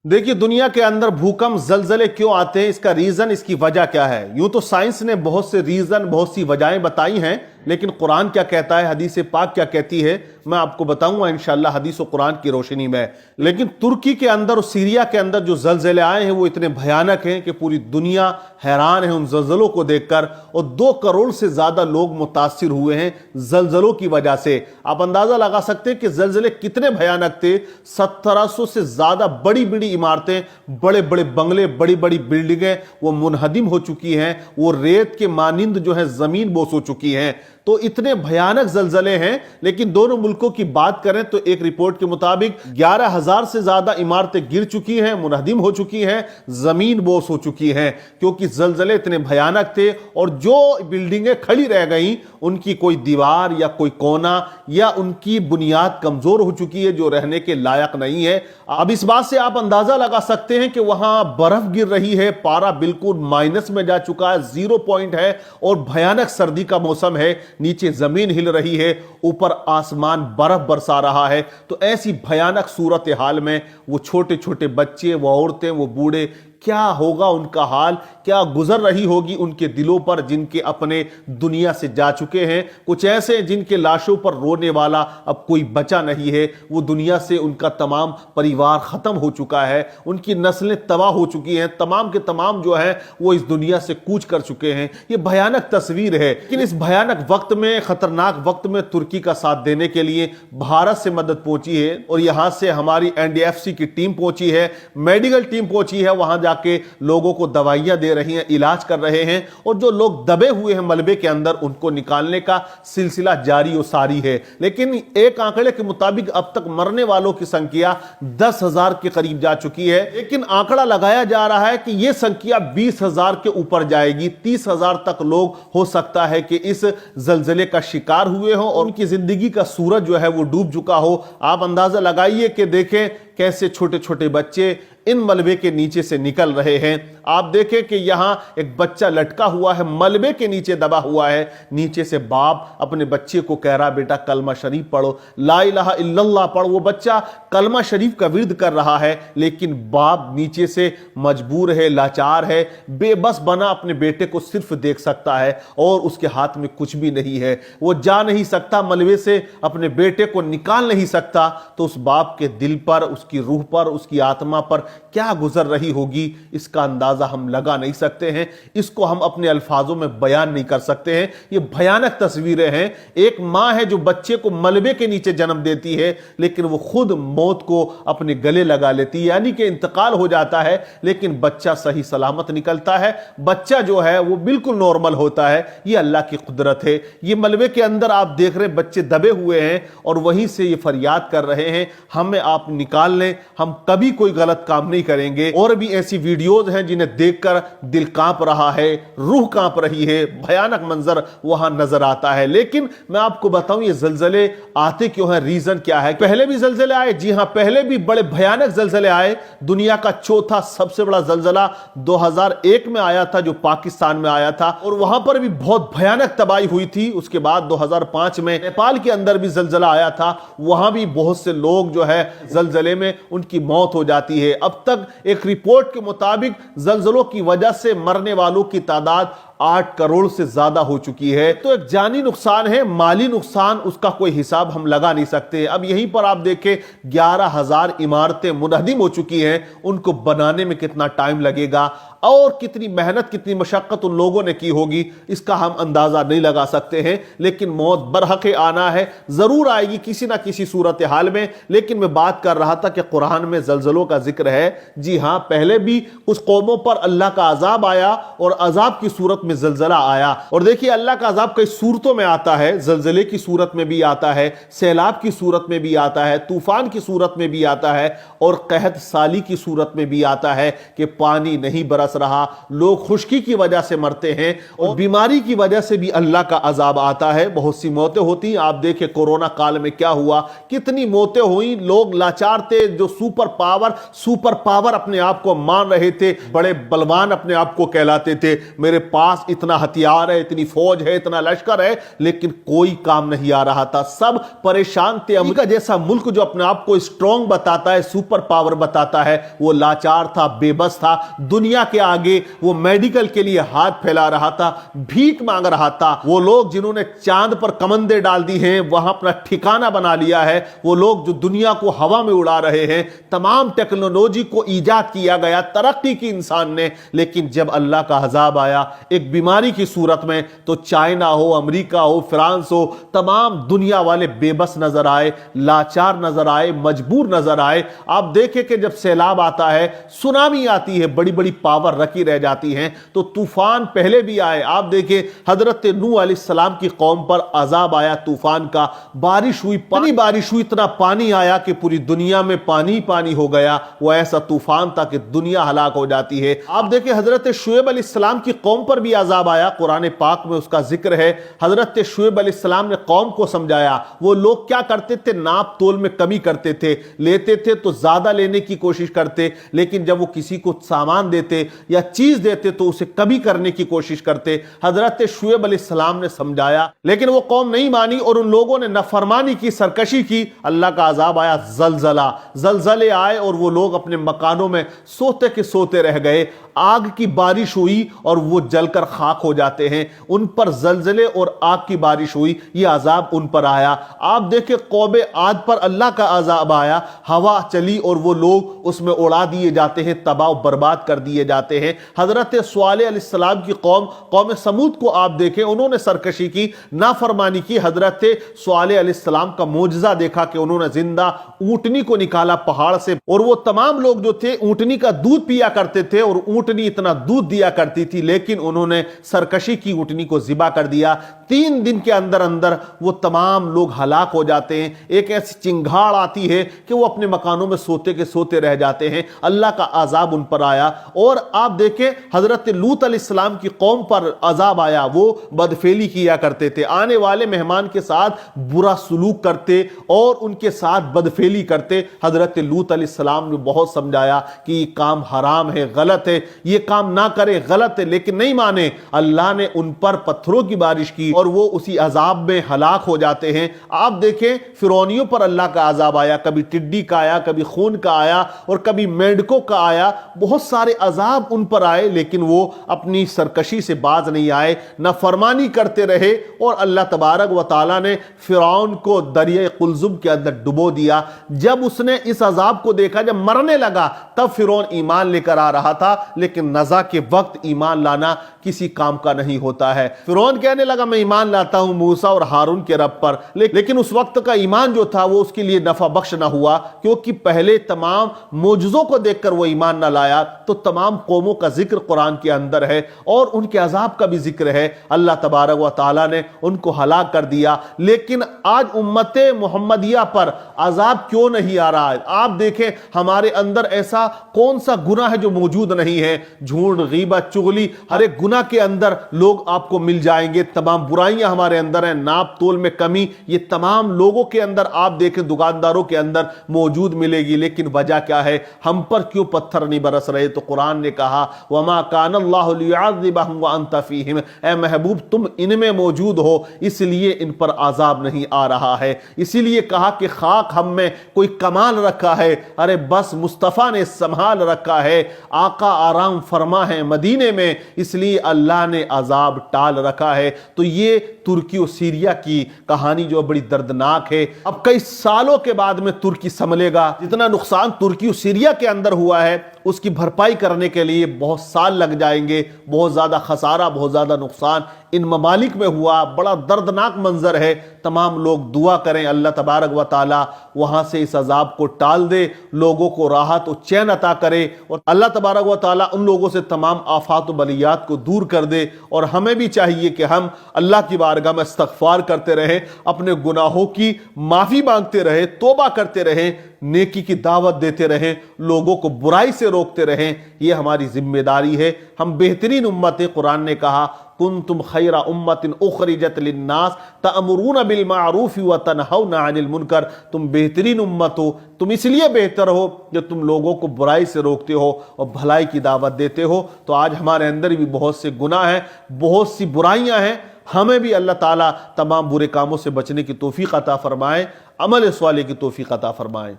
देखिए, दुनिया के अंदर भूकंप जलजले क्यों आते हैं, इसका रीजन, इसकी वजह क्या है। यूं तो साइंस ने बहुत से रीजन, बहुत सी वजहें बताई हैं, लेकिन कुरान क्या कहता है, हदीस पाक क्या कहती है, मैं आपको बताऊंगा इंशाअल्लाह हदीस और कुरान की रोशनी में। लेकिन तुर्की के अंदर और सीरिया के अंदर जो जलजले आए हैं वो इतने भयानक हैं कि पूरी दुनिया हैरान है उन जलजलों को देखकर, और 2 करोड़ से ज्यादा लोग मुतासिर हुए हैं जलजलों की वजह से। आप अंदाजा लगा सकते हैं कि जलजले कितने भयानक थे। 1700 से ज्यादा बड़ी बड़ी इमारतें, बड़े बड़े बंगले, बड़ी बड़ी बिल्डिंगें वो मुनहदिम हो चुकी हैं, वो रेत के मानिंद जो है जमीन बोस हो चुकी हैं। तो इतने भयानक जलजले हैं। लेकिन दोनों मुल्कों की बात करें तो एक रिपोर्ट के मुताबिक 11,000 से ज्यादा इमारतें गिर चुकी हैं, मुनहदिम हो चुकी हैं, जमीन बोस हो चुकी हैं, क्योंकि जलजले इतने भयानक थे। और जो बिल्डिंगें खड़ी रह गई उनकी कोई दीवार या कोई कोना या उनकी बुनियाद कमजोर हो चुकी है, जो रहने के लायक नहीं है। अब इस बात से आप अंदाजा लगा सकते हैं कि वहां बर्फ गिर रही है, पारा बिल्कुल माइनस में जा चुका है, 0 पॉइंट है, और भयानक सर्दी का मौसम है। नीचे जमीन हिल रही है, ऊपर आसमान बर्फ बरसा रहा है। तो ऐसी भयानक सूरत हाल में वो छोटे छोटे बच्चे, वो औरतें, वो बूढ़े, क्या होगा उनका हाल, क्या गुजर रही होगी उनके दिलों पर, जिनके अपने दुनिया से जा चुके हैं। कुछ ऐसे जिनके लाशों पर रोने वाला अब कोई बचा नहीं है, वो दुनिया से, उनका तमाम परिवार खत्म हो चुका है, उनकी नस्लें तबाह हो चुकी हैं, तमाम के तमाम जो है वो इस दुनिया से कूच कर चुके हैं। ये भयानक तस्वीर है। लेकिन इस भयानक वक्त में, खतरनाक वक्त में तुर्की का साथ देने के लिए भारत से मदद पहुंची है, और यहां से हमारी एनडीएफसी की टीम पहुंची है, मेडिकल टीम पहुंची है, वहां के लोगों को दवाइयां दे रही हैं, इलाज कर रहे हैं, और जो लोग दबे हुए हैं मलबे के अंदर उनको निकालने का सिलसिला जारी और सारी है। लेकिन एक आंकड़े के मुताबिक अब तक मरने वालों की संख्या 10,000 के करीब जा चुकी है। लेकिन आंकड़ा लगाया जा रहा है कि यह संख्या 20,000 के ऊपर जाएगी, 30,000 तक लोग हो सकता है कि इस जलजले का शिकार हुए हो और उनकी जिंदगी का सूरज जो है वो डूब चुका हो। आप अंदाजा लगाइए कि देखें कैसे छोटे छोटे बच्चे इन मलबे के नीचे से निकल रहे हैं। आप देखें कि यहां एक बच्चा लटका हुआ है, मलबे के नीचे दबा हुआ है। नीचे से बाप अपने बच्चे को कह रहा, बेटा कलमा शरीफ पढ़ो, ला इलाहा इल्लल्लाह पढ़ो। वो बच्चा कलमा शरीफ का विर्द कर रहा है, लेकिन बाप नीचे से मजबूर है, लाचार है, बेबस बना अपने बेटे को सिर्फ देख सकता है, और उसके हाथ में कुछ भी नहीं है। वो जा नहीं सकता मलबे से, अपने बेटे को निकाल नहीं सकता। तो उस बाप के दिल पर, उसकी रूह पर, उसकी आत्मा पर क्या गुजर रही होगी, इसका अंदाजा हम लगा नहीं सकते हैं। इसको हम अपने अल्फाजों में बयान नहीं कर सकते हैं। ये भयानक तस्वीरें हैं। एक मां है जो बच्चे को मलबे के नीचे जन्म देती है, लेकिन वो खुद मौत को अपने गले लगा लेती है, यानी कि इंतकाल हो जाता है, लेकिन बच्चा सही सलामत निकलता है। बच्चा जो है वो बिल्कुल नॉर्मल होता है। ये अल्लाह की कुदरत है। ये मलबे के अंदर आप देख रहे हैं बच्चे दबे हुए हैं, और वहीं से ये फरियाद कर रहे हैं, हमें आप निकाल लें, हम कभी कोई गलत काम नहीं करेंगे। और भी ऐसी वीडियोज हैं जिन्हें देखकर दिल कांप रहा है, रूह कांप रही है, भयानक मंजर वहां नजर आता है। लेकिन मैं आपको बताऊं ये जलजले आते क्यों हैं, रीजन क्या है। पहले भी जलजले आए, जी हां, पहले भी बड़े भयानक जलजले आए। दुनिया का चौथा सबसे बड़ा जलजला 2001 में आया था, जो पाकिस्तान में आया था, और वहां पर भी बहुत भयानक तबाही हुई थी। उसके बाद 2005 में नेपाल के अंदर भी जलजला आया था, वहां भी बहुत से लोग जो है जलजले में उनकी मौत हो जाती है। अब तक एक रिपोर्ट के मुताबिक जलजलों की वजह से मरने वालों की तादाद 8 करोड़ से ज्यादा हो चुकी है। तो एक जानी नुकसान है, माली नुकसान, उसका कोई हिसाब हम लगा नहीं सकते। अब यहीं पर आप देखें 11,000 इमारतें मुनहदिम हो चुकी हैं, उनको बनाने में कितना टाइम लगेगा और कितनी मेहनत, कितनी मशक्कत उन लोगों ने की होगी, इसका हम अंदाजा नहीं लगा सकते हैं। लेकिन मौत बरहके आना है, जरूर आएगी किसी ना किसी सूरत हाल में। लेकिन मैं बात कर रहा था कि कुरान में जलजलों का जिक्र है। जी हां, पहले भी कुछ कौमों पर अल्लाह का अजाब आया, और अजाब की सूरत में जलजला आया। और देखिए, अल्लाह का अजाब कई सूरतों में आता है, जलजले की सूरत में भी आता है, सैलाब की सूरत में भी आता है, तूफान की सूरत में भी आता है, और कहत साली की सूरत में भी आता है कि पानी नहीं बरस रहा, लोग खुश्की की वजह से मरते हैं, और बीमारी की वजह से भी अल्लाह का अजाब आता है। बहुत सी मौतें होती हैं। आप देखें कोरोना काल में क्या हुआ, कितनी मौतें हुई। लोग लाचार थे, जो सुपर पावर अपने आप को मान रहे थे, बड़े बलवान अपने आप को कहलाते थे, मेरे पास पास इतना हथियार है, इतनी फौज है, इतना लश्कर है, लेकिन कोई काम नहीं आ रहा था, सब परेशान थे। अमेरिका जैसा मुल्क जो अपने आप को स्ट्रॉन्ग बताता है, सुपर पावर बताता है, वो लाचार था, बेबस था। दुनिया के आगे वो मेडिकल के लिए हाथ फैला रहा था, भीख मांग रहा था। वो लोग जिन्होंने चांद पर कमंदे डाल दी हैं, वहां अपना ठिकाना बना लिया है, वो लोग जो दुनिया को हवा में उड़ा रहे हैं, तमाम टेक्नोलॉजी को ईजाद किया गया, तरक्की की इंसान ने, लेकिन जब अल्लाह का अजाब आया एक बीमारी की सूरत में, तो चाइना हो, अमेरिका हो, फ्रांस हो, तमाम दुनिया वाले बेबस नजर आए, लाचार नजर आए, मजबूर नजर आए। आप देखें कि जब सैलाब आता है, सुनामी आती है, बड़ी बड़ी पावर रखी रह जाती हैं, तो तूफान पहले भी आए। आप देखें हजरत नूह अलैहिस्सलाम की कौम पर अजाब आया तूफान का, बारिश हुई, पानी बारिश हुई, इतना पानी आया कि पूरी दुनिया में पानी पानी हो गया। वो ऐसा तूफान था कि दुनिया हलाक हो जाती है। आप देखें हजरत शुएब अलैहिस्सलाम की कौम पर भी अजाब आया, कुरान पाक में उसका जिक्र है। हजरत शुएब अलैहिस्सलाम ने कौम को समझाया। वो लोग क्या करते थे, नाप तोल में कमी करते थे, लेते थे तो ज्यादा लेने की कोशिश करते, लेकिन जब वो किसी को सामान देते या चीज देते तो उसे कमी करने की कोशिश करते। हजरत शुएब अलैहिस्सलाम ने समझाया, लेकिन वो कौम नहीं मानी और उन लोगों ने नफरमानी की, सरकशी की। अल्लाह का अजाब आया, जलजला, जलजले आए और वो लोग अपने मकानों में सोते के सोते रह गए। आग की बारिश हुई और वो जलकर खाक हो जाते हैं। उन पर जलजले और आग की बारिश हुई, ये अजाब उन पर आया। आप देखें कौमे आद पर अल्लाह का अजाब आया, हवा चली और वो लोग उसमें उड़ा दिए जाते हैं, तबाह बर्बाद कर दिए जाते हैं। हजरत स्वालेह अलैहिस्सलाम की कौम समूद को आप देखें, उन्होंने सरकशी की, नाफरमानी की। हजरत स्वालेह अलैहिस्सलाम का मोजज़ा देखा कि उन्होंने जिंदा ऊंटनी को निकाला पहाड़ से, और वो तमाम लोग जो थे ऊंटनी का दूध पिया करते थे और ऊंटनी इतना दूध दिया करती थी, लेकिन उन्होंने सरकशी की, ऊंटनी को ज़िबा कर दिया। 3 दिन के अंदर अंदर वो तमाम लोग हलाक हो जाते हैं। एक ऐसी चिंगाड़ आती है कि वो अपने मकानों में सोते के सोते रह जाते हैं। अल्लाह का अजाब उन पर आया। और आप देखें हजरत लूत अलैहिस्सलाम की कौम पर अजाब आया, वो बदफेली किया करते थे, आने वाले मेहमान के साथ बुरा सलूक करते और उनके साथ बदफेली करते। हजरत लूत अलैहिस्सलाम ने बहुत समझाया कि ये काम हराम है, गलत है, ये काम ना करे, गलत है, लेकिन नहीं माने। अल्लाह ने उन पर पत्थरों की बारिश की और वो उसी अजाब में हलाक हो जाते हैं। आप देखें फिरौनियों पर अल्लाह का अजाब आया, कभी टिड्डी का आया, कभी खून का आया और कभी मेंढकों का आया। बहुत सारे अजाब उन पर आए, लेकिन वो अपनी सरकशी से बाज नहीं आए, नाफरमानी करते रहे और अल्लाह तबारक व तआला ने फिरौन को दरिया कुलजुम के अंदर डुबो दिया। जब उसने इस अजाब को देखा, जब मरने लगा, तब फिरौन ईमान लेकर आ रहा था, लेकिन नज़ा के वक्त ईमान लाना किसी काम का नहीं होता है। फिरौन कहने लगा मैं ईमान लाता हूं मूसा और हारून के रब पर, लेकिन उस वक्त का ईमान जो था वो उसके लिए नफा बख्श ना हुआ, क्योंकि पहले तमाम मोजज़ों को देखकर वो ईमान ना लाया। तो तमाम कौमों का जिक्र कुरान के अंदर है और उनके अजाब का भी जिक्र है। अल्लाह तबारक व तआला ने उनको हलाक कर दिया। लेकिन आज उम्मत मुहम्मदिया पर अजाब क्यों नहीं आ रहा है? आप देखें हमारे अंदर ऐसा कौन सा गुनाह है जो मौजूद नहीं है? झूठ, गीबत, चुगली, हर एक गुनाह के अंदर लोग आपको मिल जाएंगे। तमाम बुराइयां हमारे अंदर हैं, नाप तोल में कमी, ये तमाम लोगों के अंदर आप देखें, दुकानदारों के अंदर मौजूद मिलेगी। लेकिन वजह क्या है? हम पर क्यों पत्थर नहीं बरस रहे? तो कुरान ने कहा वमा कान अल्लाहु लियुअज़्ज़िबहुम व अंत फीहिम, ए महबूब तुम इनमें मौजूद हो, इसलिए इन पर अजाब नहीं आ रहा है। इसीलिए कहा कि खाक हम में कोई कमाल रखा है, अरे बस मुस्तफ़ा ने संभाल रखा है, आका आराम फरमा है मदीने में, इसलिए अल्लाह ने अजाब टाल रखा है। तो ये तुर्की और सीरिया की कहानी जो बड़ी दर्दनाक है। अब कई सालों के बाद में तुर्की संभलेगा। जितना नुकसान तुर्की और सीरिया के अंदर हुआ है उसकी भरपाई करने के लिए बहुत साल लग जाएंगे। बहुत ज़्यादा खसारा, बहुत ज़्यादा नुकसान इन ममालिक में हुआ, बड़ा दर्दनाक मंजर है। तमाम लोग दुआ करें अल्लाह तबारक व तआला वहाँ से इस अजाब को टाल दे, लोगों को राहत और चैन अता करे, और अल्लाह तबारक व तआला उन लोगों से तमाम आफात व बलियात को दूर कर दे। और हमें भी चाहिए कि हम अल्लाह की बारगाह में इस्तग़फ़ार करते रहें, अपने गुनाहों की माफ़ी मांगते रहें, तौबा करते रहें, नेकी की दावत देते रहें, लोगों को बुराई से रोकते रहें। ये हमारी जिम्मेदारी है। हम बेहतरीन उम्मत है। कुरान ने कहा کنتم خیر امت اخرجت للناس تأمرون بالمعروف وتنہون عن المنکر، تم بہترین امت ہو، تم اس لیے بہتر ہو جو تم لوگوں کو برائی سے روکتے ہو اور بھلائی کی دعوت دیتے ہو۔ تو آج ہمارے اندر بھی بہت سے گناہ ہیں، بہت سی برائیاں ہیں، ہمیں بھی اللہ تعالیٰ تمام برے کاموں سے بچنے کی توفیق عطا فرمائے، عمل صالح کی توفیق عطا فرمائے۔